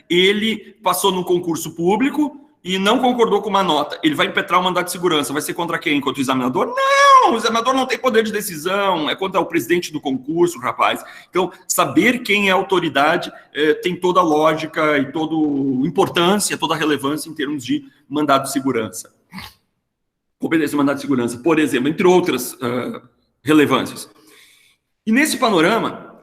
ele passou num concurso público e não concordou com uma nota. Ele vai impetrar o mandato de segurança. Vai ser contra quem? Contra o examinador? Não! O examinador não tem poder de decisão. É contra o presidente do concurso, rapaz. Então, saber quem é a autoridade tem toda a lógica e toda a importância, toda a relevância em termos de mandato de segurança. Obedecer o mandato de segurança, por exemplo, entre outras relevâncias. E nesse panorama,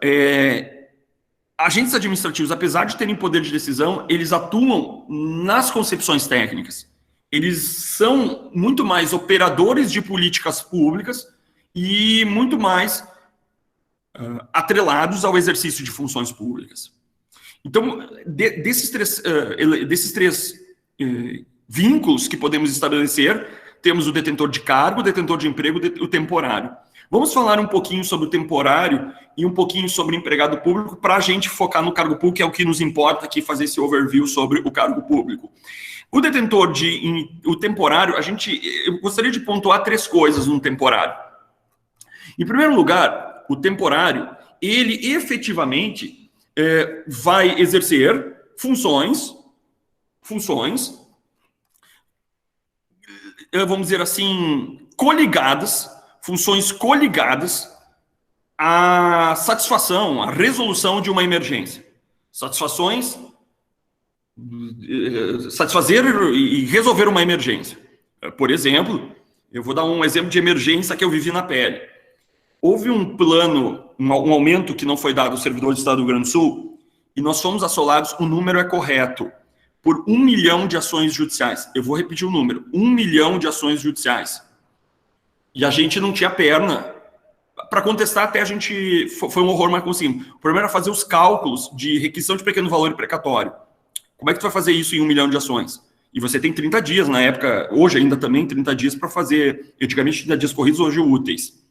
agentes administrativos, apesar de terem poder de decisão, eles atuam nas concepções técnicas. Eles são muito mais operadores de políticas públicas e muito mais atrelados ao exercício de funções públicas. Então, desses três vínculos que podemos estabelecer, temos o detentor de cargo, o detentor de emprego e o temporário. Vamos falar um pouquinho sobre o temporário e um pouquinho sobre o empregado público para a gente focar no cargo público, que é o que nos importa aqui, fazer esse overview sobre o cargo público. O detentor o temporário, eu gostaria de pontuar 3 coisas no temporário. Em primeiro lugar, o temporário, ele efetivamente vai exercer funções, vamos dizer assim, funções coligadas à satisfação, à resolução de uma emergência. Satisfazer e resolver uma emergência. Por exemplo, eu vou dar um exemplo de emergência que eu vivi na pele. Houve um plano, um aumento que não foi dado aos servidores do Estado do Rio Grande do Sul, e nós fomos assolados, o número é correto, por 1 milhão de ações judiciais. Eu vou repetir o número, 1 milhão de ações judiciais. E a gente não tinha perna para contestar, até a gente... Foi um horror, mas conseguimos. O problema era fazer os cálculos de requisição de pequeno valor e precatório. Como é que tu vai fazer isso em 1 milhão de ações? E você tem 30 dias, na época, hoje ainda também 30 dias para fazer, antigamente 30 dias corridos, hoje úteis.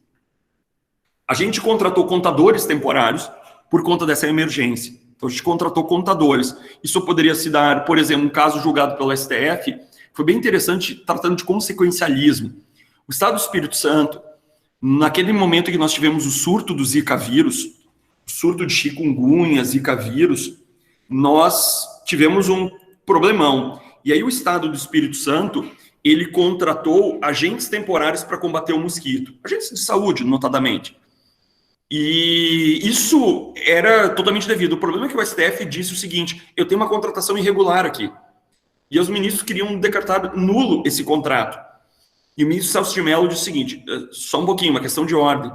A gente contratou contadores temporários por conta dessa emergência. Então a gente contratou contadores. Isso poderia se dar, por exemplo, um caso julgado pelo STF, foi bem interessante, tratando de consequencialismo. O Estado do Espírito Santo, naquele momento que nós tivemos o surto do Zika vírus, o surto de chikungunya, Zika vírus, nós tivemos um problemão. E aí o Estado do Espírito Santo, ele contratou agentes temporários para combater o mosquito. Agentes de saúde, notadamente. E isso era totalmente devido. O problema é que o STF disse o seguinte: eu tenho uma contratação irregular aqui. E os ministros queriam decretar nulo esse contrato. E o ministro Celso de Mello disse o seguinte: só um pouquinho, uma questão de ordem.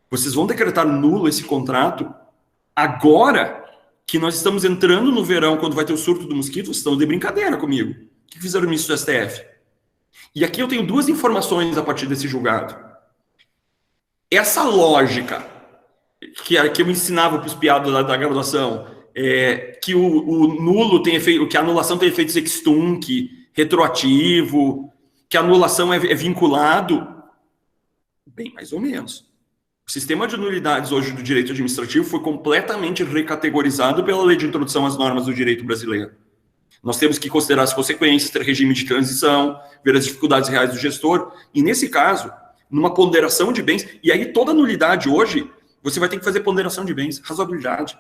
Vocês vão decretar nulo esse contrato agora que nós estamos entrando no verão, quando vai ter o surto do mosquito? Vocês estão de brincadeira comigo. O que fizeram o ministro do STF? E aqui eu tenho 2 informações a partir desse julgado. Essa lógica que eu ensinava para os piados da graduação, que o nulo tem efeito, que a anulação tem efeito sextunc, retroativo, que a anulação é vinculado, bem mais ou menos. O sistema de nulidades hoje do direito administrativo foi completamente recategorizado pela Lei de Introdução às Normas do Direito Brasileiro. Nós temos que considerar as consequências, ter regime de transição, ver as dificuldades reais do gestor, e nesse caso, numa ponderação de bens, e aí toda nulidade hoje, você vai ter que fazer ponderação de bens, razoabilidade.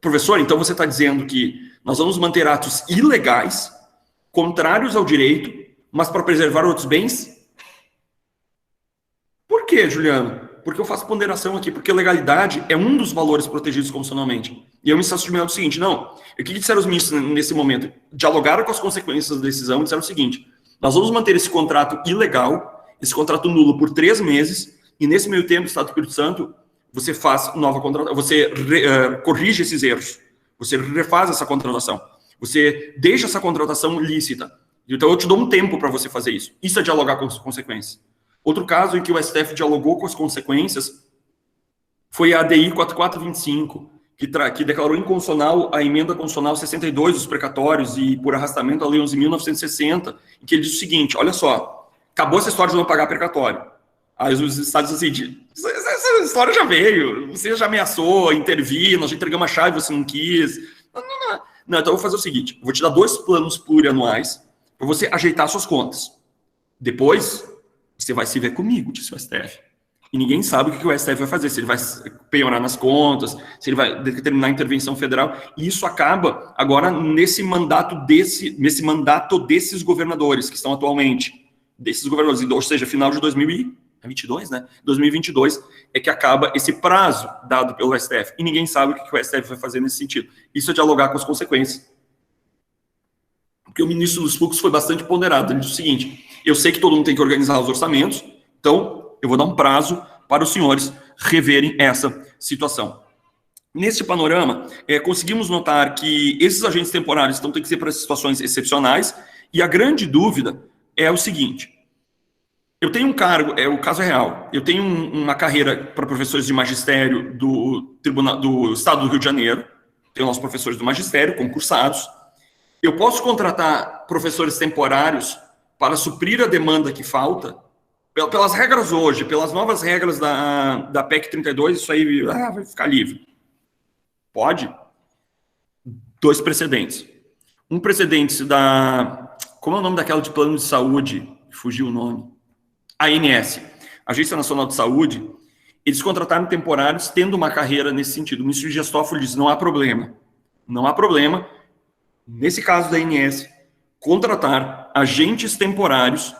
Professor, então você está dizendo que nós vamos manter atos ilegais, contrários ao direito, mas para preservar outros bens? Por quê, Juliano? Porque eu faço ponderação aqui, porque legalidade é um dos valores protegidos constitucionalmente. E eu me faço de o seguinte: não, o que disseram os ministros nesse momento? Dialogaram com as consequências da decisão e disseram o seguinte: nós vamos manter esse contrato ilegal, esse contrato nulo por 3 meses, e nesse meio tempo, Estado do Espírito Santo, você faz nova contratação, você corrige esses erros, você refaz essa contratação, você deixa essa contratação lícita. Então eu te dou um tempo para você fazer isso. Isso é dialogar com as consequências. Outro caso em que o STF dialogou com as consequências foi a ADI 4425, que declarou inconstitucional a emenda constitucional 62 dos precatórios e, por arrastamento, a Lei 11.960, em que ele diz o seguinte: olha só, acabou essa história de não pagar precatório. Aí os estados dizem assim: essa história já veio, você já ameaçou intervir, nós já entregamos a chave, você não quis. Não, então eu vou fazer o seguinte: eu vou te dar 2 planos plurianuais para você ajeitar suas contas. Depois, você vai se ver comigo, disse o STF. E ninguém sabe o que o STF vai fazer, se ele vai penhorar nas contas, se ele vai determinar a intervenção federal. E isso acaba agora nesse mandato desses governadores que estão atualmente, desses governadores, ou seja, final de 2022, né? 2022 é que acaba esse prazo dado pelo STF. E ninguém sabe o que o STF vai fazer nesse sentido. Isso é dialogar com as consequências. Porque o ministro dos Fluxos foi bastante ponderado. Ele disse o seguinte: eu sei que todo mundo tem que organizar os orçamentos, então eu vou dar um prazo para os senhores reverem essa situação. Neste panorama, conseguimos notar que esses agentes temporários então têm que ser para situações excepcionais, e a grande dúvida é o seguinte: eu tenho um cargo, o caso é real, eu tenho uma carreira para professores de magistério do Estado do Rio de Janeiro, tenho nossos professores do magistério, concursados. Eu posso contratar professores temporários para suprir a demanda que falta? Pelas regras hoje, pelas novas regras da PEC 32, isso aí vai ficar livre. Pode? 2 precedentes. Um precedente como é o nome daquela de plano de saúde? Fugiu o nome. ANS, Agência Nacional de Saúde. Eles contrataram temporários tendo uma carreira nesse sentido. O ministro Dias Toffoli diz: não há problema. Não há problema. Nesse caso da ANS, contratar agentes temporários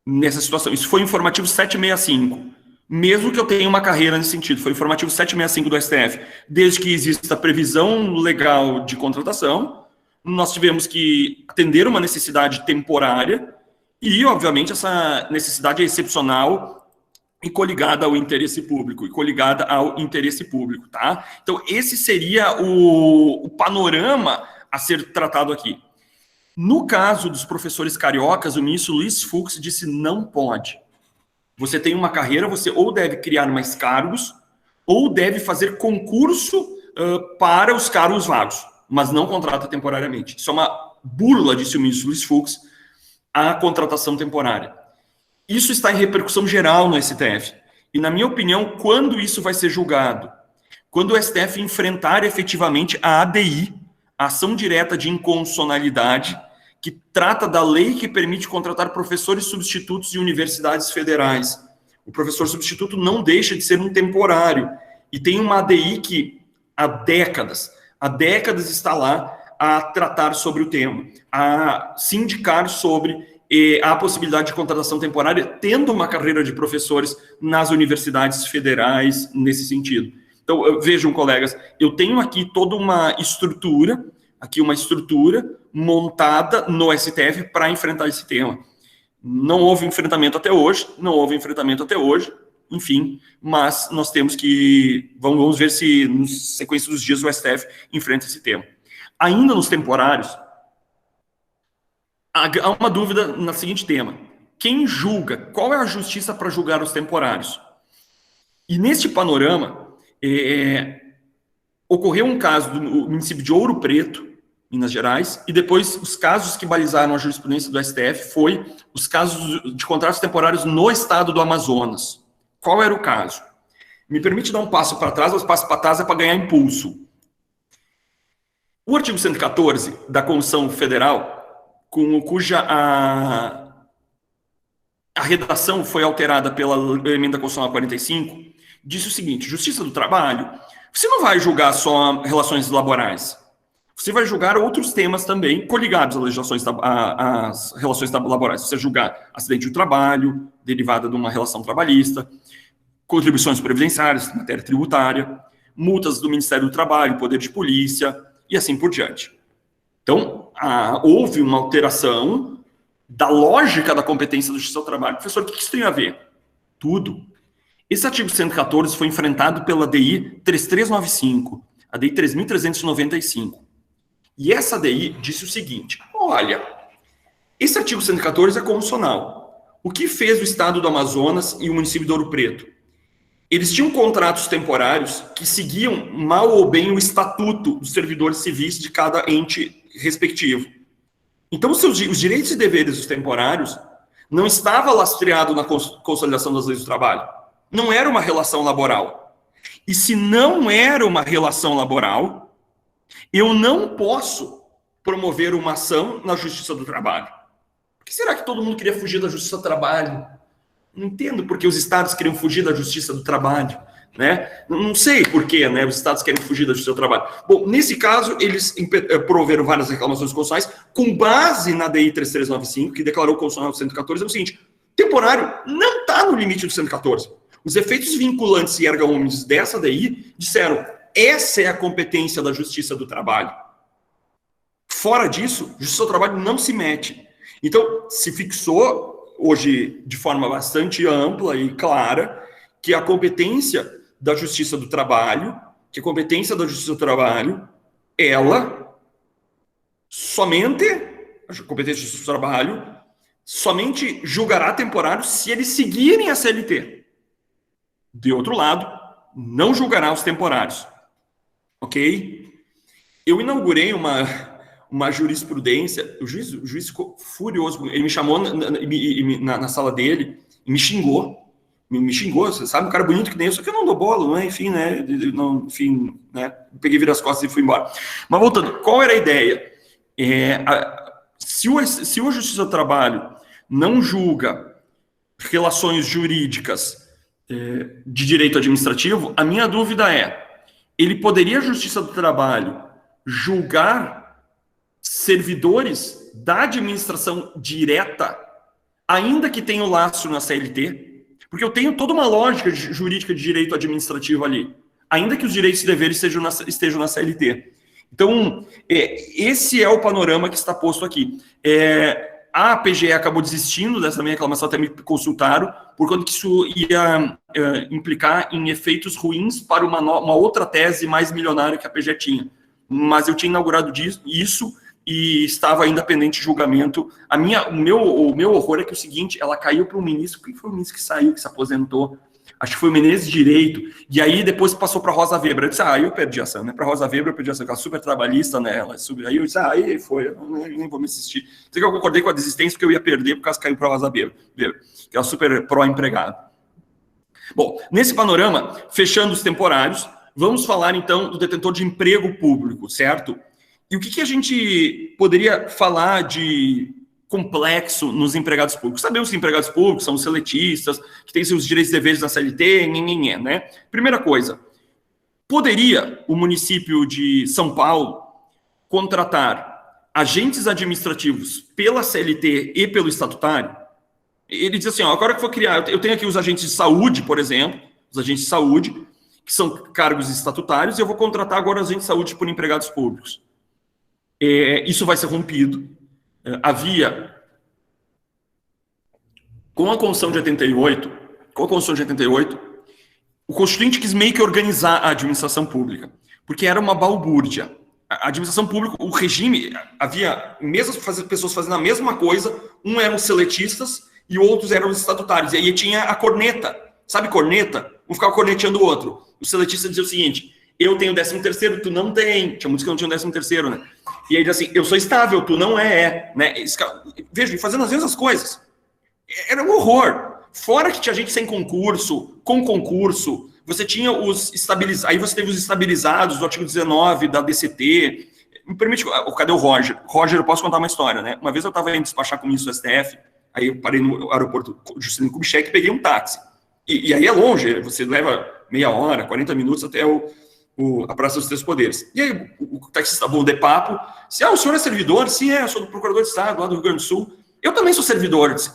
nessa situação. Isso foi o informativo 765. Mesmo que eu tenha uma carreira nesse sentido, foi o informativo 765 do STF. Desde que exista previsão legal de contratação, nós tivemos que atender uma necessidade temporária e, obviamente, essa necessidade é excepcional e coligada ao interesse público, tá? Então, esse seria o panorama a ser tratado aqui. No caso dos professores cariocas, o ministro Luiz Fux disse: não pode. Você tem uma carreira, você ou deve criar mais cargos, ou deve fazer concurso para os cargos vagos, mas não contrata temporariamente. Isso é uma burla, disse o ministro Luiz Fux, a contratação temporária. Isso está em repercussão geral no STF. E, na minha opinião, quando isso vai ser julgado? Quando o STF enfrentar efetivamente a ADI, a ação direta de inconstitucionalidade, que trata da lei que permite contratar professores substitutos em universidades federais. O professor substituto não deixa de ser um temporário. E tem uma ADI que, há décadas está lá a tratar sobre o tema, a se indicar sobre a possibilidade de contratação temporária, tendo uma carreira de professores nas universidades federais nesse sentido. Então, vejam, colegas, eu tenho aqui toda uma estrutura montada no STF para enfrentar esse tema. Não houve enfrentamento até hoje, enfim, mas nós temos que... Vamos ver se, na sequência dos dias, o STF enfrenta esse tema. Ainda nos temporários, há uma dúvida no seguinte tema: quem julga? Qual é a justiça para julgar os temporários? E neste panorama, ocorreu um caso do município de Ouro Preto, Minas Gerais, e depois os casos que balizaram a jurisprudência do STF foi os casos de contratos temporários no estado do Amazonas. Qual era o caso? Me permite dar um passo para trás, mas passo para trás é para ganhar impulso. O artigo 114 da Constituição Federal, cuja a redação foi alterada pela emenda constitucional 45, disse o seguinte: Justiça do Trabalho, você não vai julgar só relações laborais, você vai julgar outros temas também coligados às relações laborais. Você julgar acidente do trabalho, derivada de uma relação trabalhista, contribuições previdenciárias, matéria tributária, multas do Ministério do Trabalho, poder de polícia e assim por diante. Então, houve uma alteração da lógica da competência da Justiça do Trabalho. Professor, o que isso tem a ver? Tudo. Esse artigo 114 foi enfrentado pela DI 3395, a DI 3395. E essa DI disse o seguinte: olha, esse artigo 114 é constitucional. O que fez o Estado do Amazonas e o município de Ouro Preto? Eles tinham contratos temporários que seguiam mal ou bem o estatuto dos servidores civis de cada ente respectivo. Então, os direitos e deveres dos temporários não estavam lastreados na consolidação das leis do trabalho. Não era uma relação laboral. E se não era uma relação laboral, eu não posso promover uma ação na Justiça do Trabalho. Por que será que todo mundo queria fugir da justiça do trabalho? Não entendo por que os estados queriam fugir da justiça do trabalho, né? Não sei por que, né, os estados querem fugir da justiça do trabalho. Bom, nesse caso, eles proveram várias reclamações constitucionais com base na DI 3395, que declarou constitucional 114, é o seguinte: temporário não está no limite do 114. Os efeitos vinculantes e erga omnes dessa DI disseram: essa é a competência da justiça do trabalho. Fora disso, a justiça do trabalho não se mete. Então, se fixou, hoje, de forma bastante ampla e clara, que a competência da justiça do trabalho, ela somente, a competência da justiça do trabalho, somente julgará temporário se eles seguirem a CLT. De outro lado, não julgará os temporários. Ok? Eu inaugurei uma jurisprudência, o juiz ficou furioso, ele me chamou na sala dele e me xingou, você sabe, um cara bonito que nem eu, só que eu não dou bola, não é? Enfim, né? Peguei, virei as costas e fui embora. Mas voltando, qual era a ideia? Se a Justiça do Trabalho não julga relações jurídicas de direito administrativo, a minha dúvida é: ele poderia, a Justiça do Trabalho, julgar servidores da administração direta, ainda que tenha o lastro na CLT? Porque eu tenho toda uma lógica jurídica de direito administrativo ali, ainda que os direitos e deveres estejam na CLT. Então, esse é o panorama que está posto aqui. A PGE acabou desistindo dessa minha reclamação, até me consultaram, por conta que isso ia implicar em efeitos ruins para uma outra tese mais milionária que a PGE tinha. Mas eu tinha inaugurado isso e estava ainda pendente de julgamento. O meu horror é que é o seguinte: ela caiu para um ministro. Quem foi o ministro que saiu, que se aposentou? Acho que foi o Menezes de Direito. E aí depois passou para a Rosa Weber. Eu disse: eu perdi a ação, né? Para a Rosa Weber eu perdi a ação, que ela é super trabalhista, né? Aí eu disse: aí foi, eu nem vou me assistir. Então eu concordei com a desistência, porque eu ia perder, por causa que caiu para a Rosa Weber, que é super pró-empregado. Bom, nesse panorama, fechando os temporários, vamos falar então do detentor de emprego público, certo? E o que a gente poderia falar de complexo nos empregados públicos? Sabemos que os empregados públicos são os seletistas, que têm seus direitos e deveres na CLT, né? Primeira coisa, poderia o município de São Paulo contratar agentes administrativos pela CLT e pelo estatutário? Ele diz assim: agora que for criar, eu tenho aqui os agentes de saúde, por exemplo, os agentes de saúde, que são cargos estatutários, e eu vou contratar agora agentes de saúde por empregados públicos. Isso vai ser rompido. Com a Constituição de 88, o Constituinte quis meio que organizar a administração pública, porque era uma balbúrdia. A administração pública, o regime, havia pessoas fazendo a mesma coisa, eram seletistas e outros eram os estatutários, e aí tinha a corneta, sabe corneta? Um ficava corneteando o outro. O seletista dizia o seguinte: eu tenho 13º, tu não tem. Tinha muitos que não tinham 13º, né? E aí diz assim: eu sou estável, tu não né? Veja, fazendo as mesmas coisas. Era um horror. Fora que tinha gente sem concurso, com concurso, você tinha os estabilizados, aí você teve os estabilizados do artigo 19 da DCT. Me permite, cadê o Roger? Roger, eu posso contar uma história, né? Uma vez eu estava indo despachar com o ministro do STF, aí eu parei no aeroporto Juscelino Kubitschek e peguei um táxi. E aí é longe, você leva meia hora, 40 minutos até a Praça dos Três Poderes. E aí o taxista bom de papo disse: o senhor é servidor? Sim, eu sou do Procurador de Estado, lá do Rio Grande do Sul. Eu também sou servidor. Eu disse: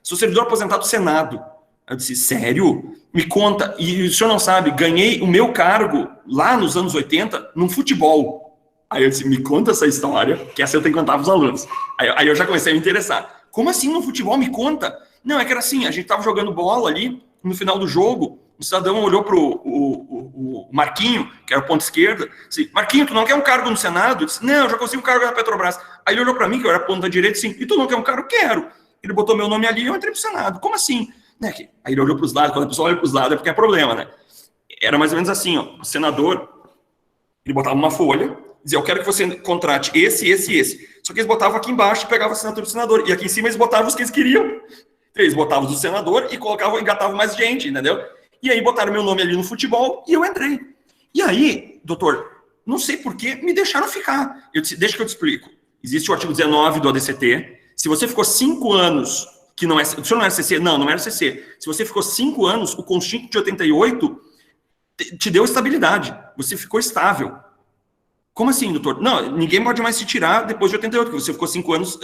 sou servidor aposentado do Senado. Eu disse: sério? Me conta. E o senhor não sabe, ganhei o meu cargo lá nos anos 80 num futebol. Aí eu disse: me conta essa história, que essa eu tenho que contar para os alunos. Aí eu já comecei a me interessar. Como assim no futebol? Me conta. Não, é que era assim, a gente estava jogando bola ali, no final do jogo, o cidadão olhou para o Marquinho, que era o ponto esquerda, disse: Marquinho, tu não quer um cargo no Senado? Eu disse: não, eu já consegui um cargo na Petrobras. Aí ele olhou para mim, que eu era ponta direita, assim: e tu não quer um cargo? Quero. Ele botou meu nome ali e eu entrei pro Senado. Como assim? Né? Aí ele olhou para os lados, quando a pessoa olha para os lados é porque é problema, né? Era mais ou menos assim, o senador, ele botava uma folha, dizia: eu quero que você contrate esse. Só que eles botavam aqui embaixo e pegavam a assinatura do senador. E aqui em cima eles botavam os que eles queriam. Eles botavam do senador e engatavam mais gente, entendeu? E aí botaram meu nome ali no futebol e eu entrei. E aí, doutor, não sei por que me deixaram ficar. Eu disse: deixa que eu te explico. Existe o artigo 19 do ADCT. Se você ficou 5 anos, que não é... O senhor não era CC? Não, não era CC. Se você ficou 5 anos, o Constituinte de 88 te deu estabilidade. Você ficou estável. Como assim, doutor? Não, ninguém pode mais se tirar depois de 88, porque você ficou 5 anos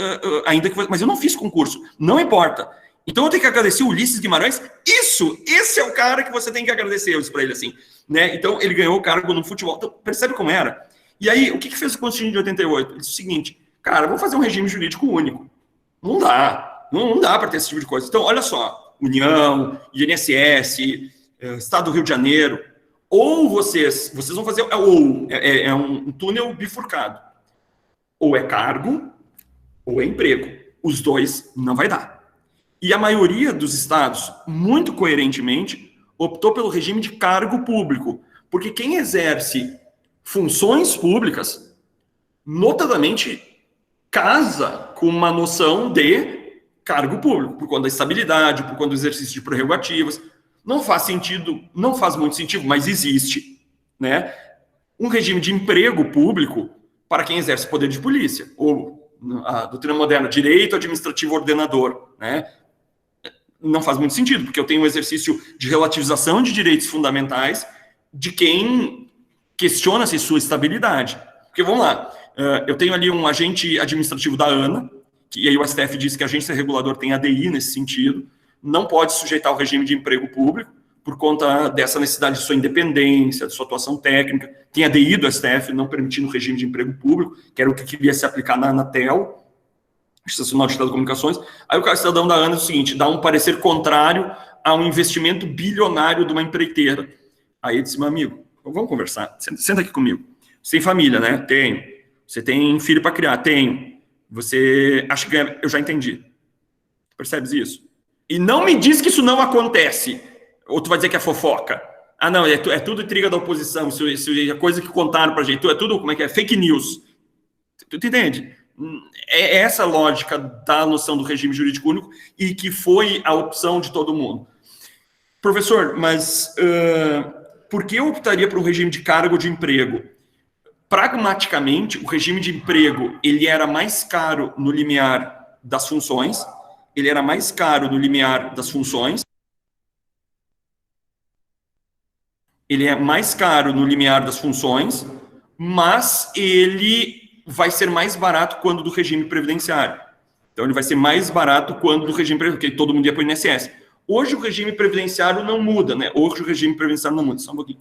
ainda que... Mas eu não fiz concurso. Não importa. Então eu tenho que agradecer o Ulisses Guimarães. Esse é o cara que você tem que agradecer. Eu disse para ele assim. Né? Então ele ganhou o cargo no futebol. Então, percebe como era? E aí, o que fez o Constituinte de 88? Ele disse o seguinte, cara, vamos fazer um regime jurídico único. Não dá. Não dá para ter esse tipo de coisa. Então, olha só. União, INSS, Estado do Rio de Janeiro... Ou vocês vão fazer... É um túnel bifurcado. Ou é cargo, ou é emprego. Os dois não vai dar. E a maioria dos estados, muito coerentemente, optou pelo regime de cargo público. Porque quem exerce funções públicas, notadamente, casa com uma noção de cargo público, por conta da estabilidade, por conta do exercício de prerrogativas. Não faz sentido, não faz muito sentido, mas existe, né? Um regime de emprego público para quem exerce poder de polícia, ou a doutrina moderna, direito administrativo ordenador, né? Não faz muito sentido, porque eu tenho um exercício de relativização de direitos fundamentais de quem questiona-se sua estabilidade. Porque, vamos lá, eu tenho ali um agente administrativo da ANA, e aí o STF diz que a agência reguladora tem ADI nesse sentido, não pode sujeitar o regime de emprego público por conta dessa necessidade de sua independência, de sua atuação técnica. Tem ADI do STF não permitindo o regime de emprego público, que era o que queria se aplicar na Anatel, Justiça Nacional de Telecomunicações. Aí o cidadão da ANA é o seguinte, dá um parecer contrário a um investimento bilionário de uma empreiteira. Aí ele disse, meu amigo, vamos conversar, senta aqui comigo. Você tem família, né? Tenho. Você tem filho para criar? Tenho. Você acha que eu já entendi. Percebes isso? E não me diz que isso não acontece. Ou tu vai dizer que é fofoca. Ah, não, é tudo intriga da oposição. Isso é coisa que contaram pra gente. É tudo, como é que é? Fake news. Tu entende? É essa a lógica da noção do regime jurídico único e que foi a opção de todo mundo. Professor, mas por que eu optaria por um regime de cargo de emprego? Pragmaticamente, o regime de emprego ele era mais caro no limiar das funções. Ele era mais caro no limiar das funções. Ele é mais caro no limiar das funções, mas ele vai ser mais barato quando do regime previdenciário. Então, ele vai ser mais barato quando do regime previdenciário, porque todo mundo ia para o INSS. Hoje, o regime previdenciário não muda, né? Hoje, o regime previdenciário não muda. Só um pouquinho.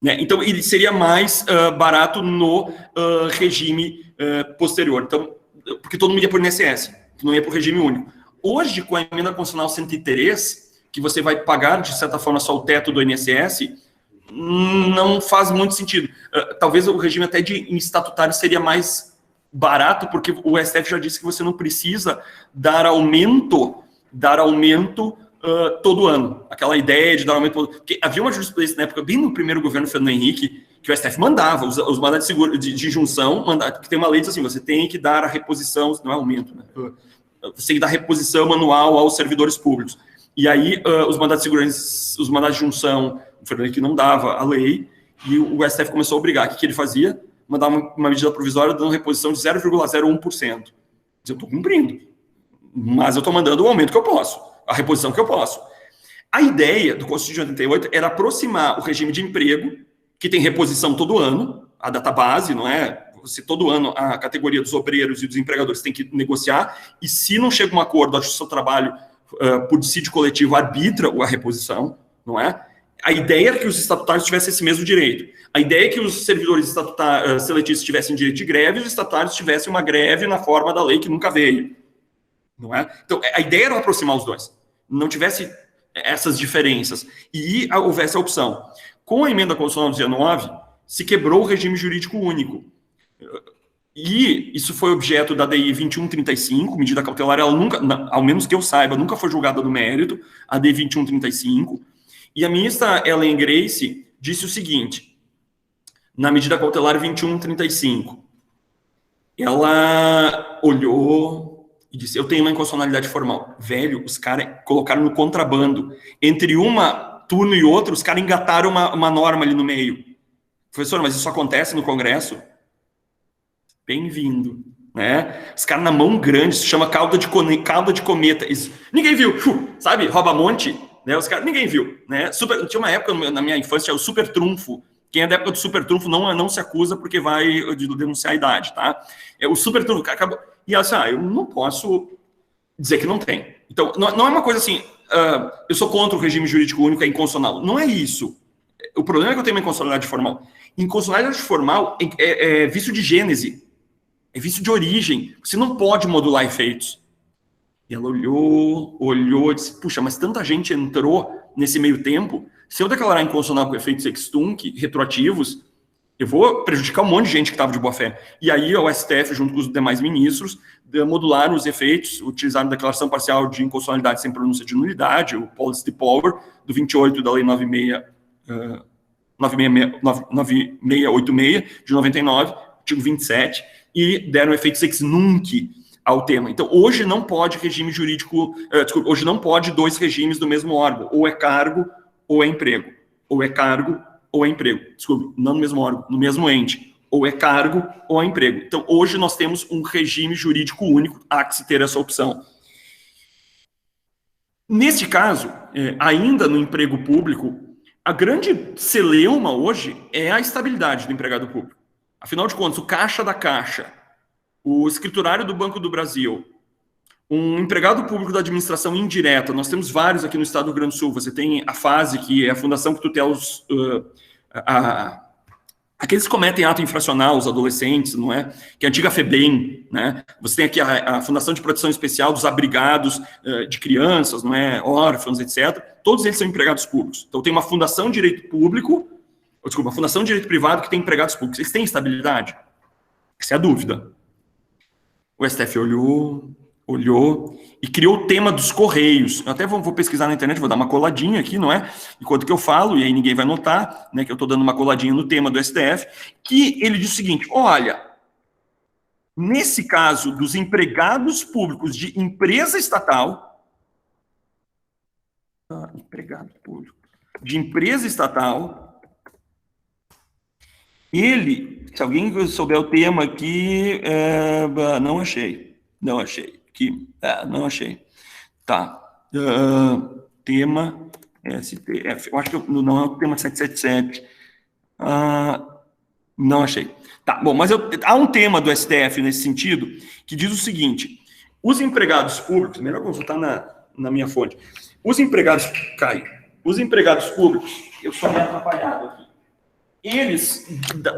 Então, ele seria mais barato no regime posterior. Então, porque todo mundo ia para o INSS, não ia para o regime único. Hoje, com a emenda constitucional 103, que você vai pagar, de certa forma, só o teto do INSS, não faz muito sentido. Talvez o regime até de estatutário seria mais barato, porque o STF já disse que você não precisa dar aumento todo ano. Aquela ideia de dar aumento... Porque havia uma jurisprudência na época, bem no primeiro governo Fernando Henrique, que o STF mandava os mandados de junção, que tem uma lei que diz assim, você tem que dar a reposição, não é aumento, né? Você tem que dar reposição anual aos servidores públicos. E aí, os mandados de segurança, os mandados de junção, o Fernando Henrique não dava a lei, e o STF começou a obrigar. O que ele fazia? Mandar uma medida provisória dando reposição de 0,01%. Eu estou cumprindo, mas eu estou mandando o aumento que eu posso, a reposição que eu posso. A ideia do Constituição de 88 era aproximar o regime de emprego, que tem reposição todo ano, a database, não é? Você, todo ano, a categoria dos obreiros e dos empregadores tem que negociar, e se não chega a um acordo, a Justiça do Trabalho, por dissídio coletivo, arbitra a reposição, não é? A ideia é que os estatutários tivessem esse mesmo direito. A ideia é que os servidores seletistas tivessem direito de greve e os estatutários tivessem uma greve na forma da lei que nunca veio, não é? Então, a ideia era aproximar os dois, não tivesse essas diferenças, e houvesse a opção. Com a emenda constitucional 19, se quebrou o regime jurídico único. E isso foi objeto da DI 2135, medida cautelar, ela nunca, ao menos que eu saiba, nunca foi julgada no mérito, a DI 2135, e a ministra Ellen Grace disse o seguinte, na medida cautelar 2135, ela olhou e disse, eu tenho uma inconstitucionalidade formal. Velho, os caras colocaram no contrabando. Entre uma turno e outro, os caras engataram uma norma ali no meio. Professor, mas isso acontece no Congresso? Bem-vindo. Né? Os caras na mão grande, se chama cauda de cometa. Isso. Ninguém viu, sabe? Rouba-monte, né? Os caras, ninguém viu. Né? Tinha uma época na minha infância, o super trunfo. Quem é da época do super trunfo não se acusa porque vai denunciar a idade, tá? O super trunfo acabou. E assim, eu não posso dizer que não tem. Então, não é uma coisa assim, eu sou contra o regime jurídico único, é inconstitucional. Não é isso. O problema é que eu tenho uma inconstitucionalidade formal. Inconstitucionalidade formal é vício de gênese. É vício de origem. Você não pode modular efeitos. E ela olhou e disse, puxa, mas tanta gente entrou nesse meio tempo. Se eu declarar inconstitucional com efeitos ex tunc, retroativos, eu vou prejudicar um monte de gente que estava de boa fé. E aí o STF, junto com os demais ministros, modularam os efeitos, utilizaram a declaração parcial de inconstitucionalidade sem pronúncia de nulidade, o policy power, do 28 da lei 9686 de 99, artigo 27, e deram efeitos ex nunc ao tema. Então, hoje não pode regime jurídico, hoje não pode dois regimes do mesmo órgão, ou é cargo ou é emprego, ou é cargo ou é emprego, desculpe, não no mesmo órgão, no mesmo ente, ou é cargo ou é emprego. Então, hoje nós temos um regime jurídico único, há que se ter essa opção. Neste caso, ainda no emprego público, a grande celeuma hoje é a estabilidade do empregado público. Afinal de contas, o caixa da Caixa, o escriturário do Banco do Brasil, um empregado público da administração indireta, nós temos vários aqui no estado do Rio Grande do Sul, você tem a FASE, que é a fundação que tutela aqueles que cometem ato infracional, os adolescentes, não é? Que é a antiga FEBEM, né? Você tem aqui a Fundação de Proteção Especial dos Abrigados de Crianças, não é? Órfãos, etc. Todos eles são empregados públicos. Então tem uma fundação de direito público, uma fundação de direito privado que tem empregados públicos. Eles têm estabilidade? Essa é a dúvida. O STF olhou e criou o tema dos Correios. Eu até vou pesquisar na internet, vou dar uma coladinha aqui, não é? Enquanto que eu falo, e aí ninguém vai notar, né, que eu estou dando uma coladinha no tema do STF, que ele diz o seguinte, olha, nesse caso dos empregados públicos de empresa estatal, empregado público de empresa estatal, ele, se alguém souber o tema aqui, não achei. Não achei. Tá. Tema STF. Eu acho que não é o tema 777. Não achei. Tá, bom, mas há um tema do STF nesse sentido que diz o seguinte: os empregados públicos, melhor consultar na minha fonte. Os empregados públicos, eu sou meio atrapalhado aqui. Eles,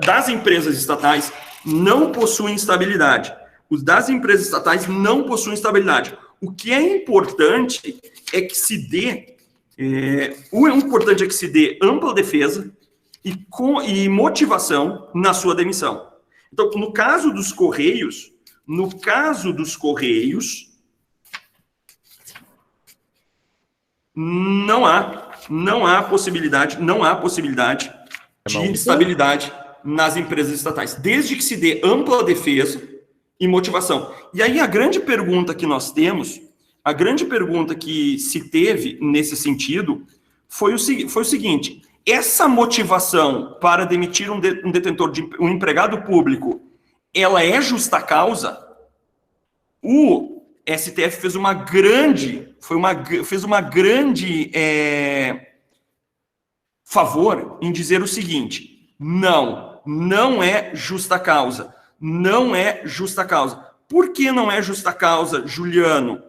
das empresas estatais, não possuem estabilidade. Os das empresas estatais não possuem estabilidade. O que é importante é que se dê, ampla defesa e motivação na sua demissão. Então, no caso dos Correios, não há possibilidade de estabilidade nas empresas estatais, desde que se dê ampla defesa e motivação. E aí a grande pergunta que nós temos, a grande pergunta que se teve nesse sentido foi o seguinte: essa motivação para demitir um detentor um empregado público, ela é justa causa? O STF fez uma grande favor em dizer o seguinte: não é justa causa. Não é justa causa. Por que não é justa causa, Juliano?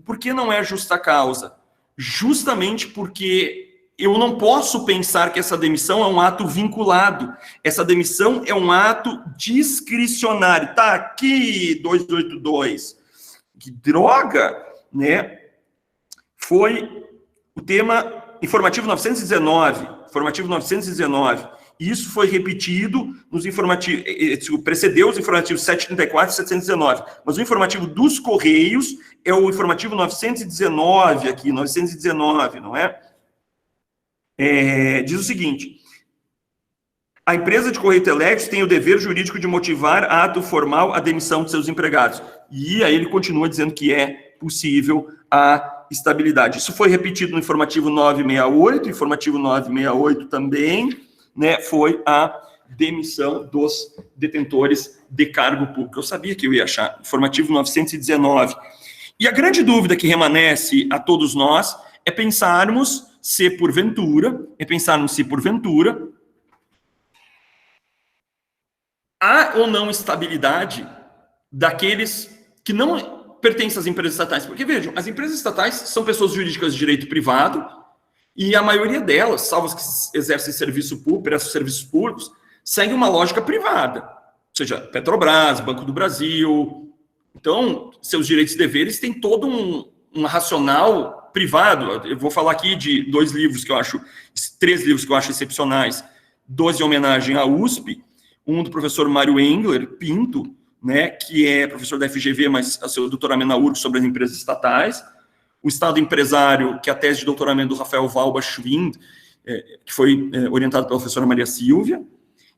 Por que não é justa causa? Justamente porque eu não posso pensar que essa demissão é um ato vinculado. Essa demissão é um ato discricionário. Tá aqui, 282. Que droga, né? Foi o tema informativo 919. Isso foi repetido nos informativos, precedeu os informativos 734 e 719, mas o informativo dos Correios é o informativo 919 aqui, 919, não é? Diz o seguinte: a empresa de correio telégrafo tem o dever jurídico de motivar ato formal a demissão de seus empregados. E aí ele continua dizendo que é possível a estabilidade. Isso foi repetido no informativo 968, informativo 968 também, né, foi a demissão dos detentores de cargo público. Eu sabia que eu ia achar, informativo 919. E a grande dúvida que remanesce a todos nós é pensarmos se porventura há ou não estabilidade daqueles que não pertencem às empresas estatais. Porque, vejam, as empresas estatais são pessoas jurídicas de direito privado e a maioria delas, salvo as que exercem serviço público, prestam serviços públicos, segue uma lógica privada. Ou seja, Petrobras, Banco do Brasil. Então, seus direitos e deveres têm todo um racional privado. Eu vou falar aqui de três livros que eu acho excepcionais. Dois em homenagem à USP, um do professor Mário Engler Pinto, né, que é professor da FGV, mas a seu doutoramento na URGS sobre as empresas estatais. O Estado Empresário, que é a tese de doutoramento do Rafael Walbach-Schwind, que foi orientado pela professora Maria Silvia.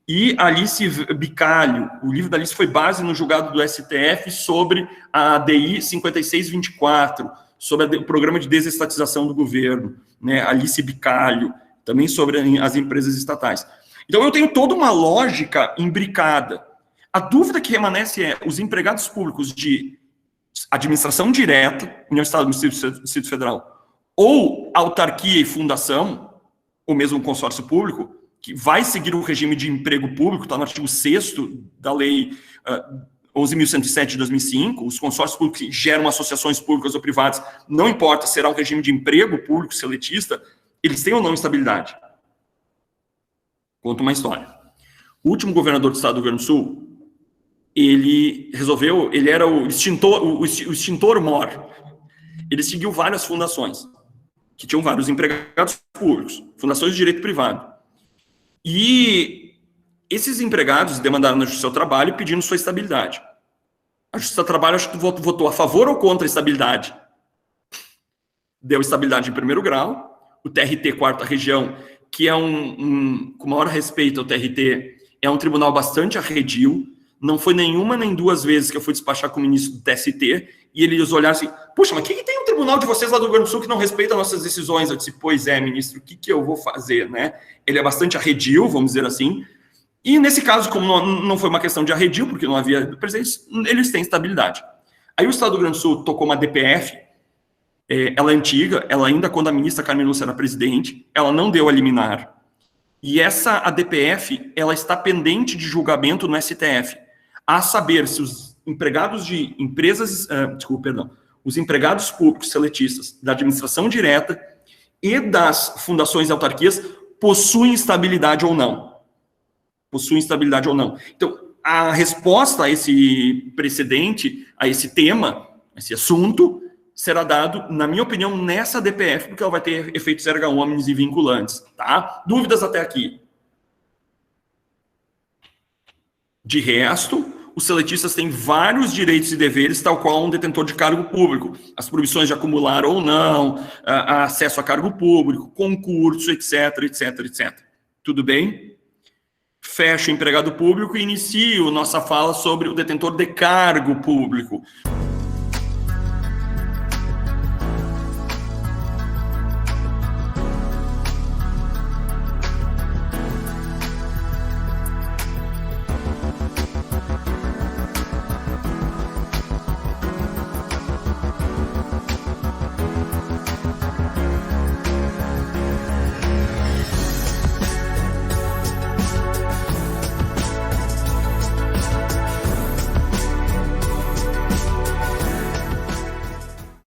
E Alice Bicalho, o livro da Alice foi base no julgado do STF sobre a ADI 5624, sobre o programa de desestatização do governo, né? Alice Bicalho, também sobre as empresas estatais. Então, eu tenho toda uma lógica imbricada. A dúvida que remanesce é os empregados públicos de administração direta, União Estado, Município, Distrito Federal, ou autarquia e fundação, ou mesmo consórcio público, que vai seguir o regime de emprego público, está no artigo 6º da Lei 11.107 de 2005, os consórcios públicos que geram associações públicas ou privadas, não importa, será um regime de emprego público seletista, eles têm ou não estabilidade. Conto uma história. O último governador do estado do Rio Grande do Sul, ele era o extintor mor. Ele seguiu várias fundações, que tinham vários empregados públicos, fundações de direito privado. E esses empregados demandaram na Justiça do Trabalho pedindo sua estabilidade. A Justiça do Trabalho, acho que votou a favor ou contra a estabilidade. Deu estabilidade em primeiro grau. O TRT, quarta região, que é com maior respeito ao TRT, é um tribunal bastante arredio. Não foi nenhuma nem duas vezes que eu fui despachar com o ministro do TST e eles olharam assim, puxa, mas o que tem um tribunal de vocês lá do Rio Grande do Sul que não respeita nossas decisões? Eu disse, pois é, ministro, o que eu vou fazer, né? Ele é bastante arredio, vamos dizer assim, e nesse caso, como não foi uma questão de arredio, porque não havia presença, eles têm estabilidade. Aí o Estado do Rio Grande do Sul tocou uma DPF, ela é antiga, ela ainda quando a ministra Carmen Lúcia era presidente, ela não deu a liminar, e a DPF, ela está pendente de julgamento no STF, a saber se os empregados de empresas, os empregados públicos seletistas da administração direta e das fundações e autarquias possuem estabilidade ou não. Então, a resposta a esse precedente, a esse tema, a esse assunto, será dado, na minha opinião, nessa DPF, porque ela vai ter efeitos erga omnes e vinculantes. Tá? Dúvidas até aqui? De resto, os seletistas têm vários direitos e deveres, tal qual um detentor de cargo público. As proibições de acumular ou não, acesso a cargo público, concurso, etc, etc, etc. Tudo bem? Fecho o empregado público e inicio nossa fala sobre o detentor de cargo público.